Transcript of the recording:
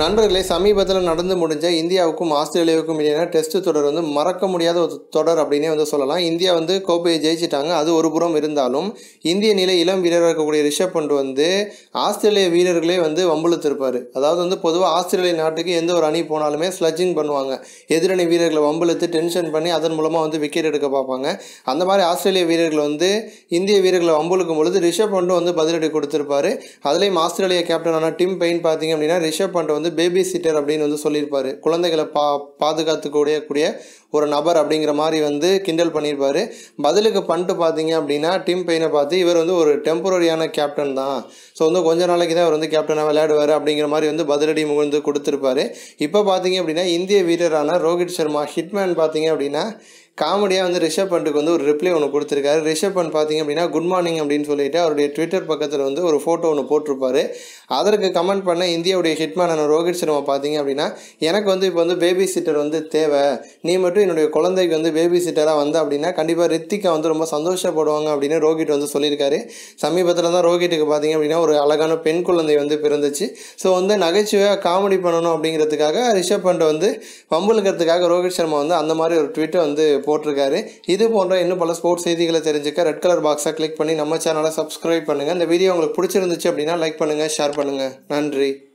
நண்பர்களே, சமீபத்தில் நடந்து முடிஞ்ச இந்தியாவுக்கும் ஆஸ்திரேலியாவுக்கும் இடையான டெஸ்ட் தொடர் மறக்க முடியாத ஒரு தொடர் அப்படின்னே சொல்லலாம். இந்தியா கோப்பையை ஜெயிச்சிட்டாங்க. அது ஒரு புறம் இருந்தாலும் இந்திய நிலை இளம் வீரராக இருக்கக்கூடிய ரிஷப் பண்ட் ஆஸ்திரேலிய வீரர்களே வம்பிழுத்திருப்பார். அதாவது பொதுவாக ஆஸ்திரேலிய நாட்டுக்கு எந்த ஒரு அணி போனாலுமே ஸ்லட்ஜிங் பண்ணுவாங்க. எதிரணி வீரர்களை வம்பிழுத்து டென்ஷன் பண்ணி அதன் மூலமாக விக்கெட் எடுக்க பார்ப்பாங்க. அந்த மாதிரி ஆஸ்திரேலிய வீரர்கள் இந்திய வீரர்களை வம்பிழுக்கும் பொழுது ரிஷப் பண்ட் பதிலடி கொடுத்திருப்பாரு. அதுலேயும் ஆஸ்திரேலியா கேப்டனான டிம் பெயின் பார்த்தீங்க அப்படின்னா ரிஷப் பண்ட் பேபி சிட்டர் அப்படின்னு சொல்லியிருப்பாரு. குழந்தைகளை பாதுகாத்துக்கூடிய ஒரு நபர் அப்படிங்கிற மாதிரி கிண்டல் பண்ணியிருப்பாரு. பதிலுக்கு பண்ணிட்டு பார்த்தீங்க அப்படின்னா டிம் பெயினை பார்த்து இவர் ஒரு டெம்பரரியான கேப்டன் தான், ஸோ கொஞ்ச நாளைக்கு தான் இவர் கேப்டனாக விளையாடுவார் அப்படிங்கிற மாதிரி பதிலடி கொடுத்துருப்பாரு. இப்போ பார்த்தீங்க அப்படின்னா இந்திய வீரரான ரோஹித் சர்மா ஹிட்மேன் பார்த்தீங்க அப்படின்னா காமெடியாக ரிஷப் பண்ட்டுக்கு ஒரு ரிப்ளை ஒன்று கொடுத்துருக்காரு. ரிஷப் பண்ட் பார்த்தீங்க அப்படின்னா குட் மார்னிங் அப்படின்னு சொல்லிட்டு அவருடைய ட்விட்டர் பக்கத்தில் ஒரு ஃபோட்டோ ஒன்று போட்டிருப்பாரு. அதற்கு கமெண்ட் பண்ண இந்தியாவுடைய ஹிட்மேனான ரோஹித் சர்மா பார்த்தீங்க அப்படின்னா எனக்கு இப்போ பேபி சிட்டர் தேவை, நீ மட்டும் என்னுடைய குழந்தைக்கு பேபி சிட்டராக அப்படின்னா கண்டிப்பாக ரித்திகா ரொம்ப சந்தோஷப்படுவாங்க அப்படின்னு ரோஹித் சொல்லியிருக்காரு. சமீபத்தில் தான் ரோஹித்துக்கு பார்த்தீங்க அப்படின்னா ஒரு அழகான பெண் குழந்தை பிறந்துச்சு. ஸோ நகைச்சுவையாக காமெடி பண்ணணும் அப்படிங்கிறதுக்காக ரிஷப் பண்ட் வம்புழுக்கிறதுக்காக ரோஹித் சர்மா அந்த மாதிரி ஒரு ட்விட்டை போட்டிருக்காரு. இது போன்ற இன்னும் பல ஸ்போர்ட்ஸ் செய்திகளை தெரிஞ்சுக்க ரெட் கலர் பாக்ஸை கிளிக் பண்ணி நம்ம சேனலை சப்ஸ்கிரைப் பண்ணுங்கள். இந்த வீடியோ உங்களுக்கு பிடிச்சிருந்துச்சு அப்படின்னா லைக் பண்ணுங்கள், ஷேர் பண்ணுங்கள். நன்றி.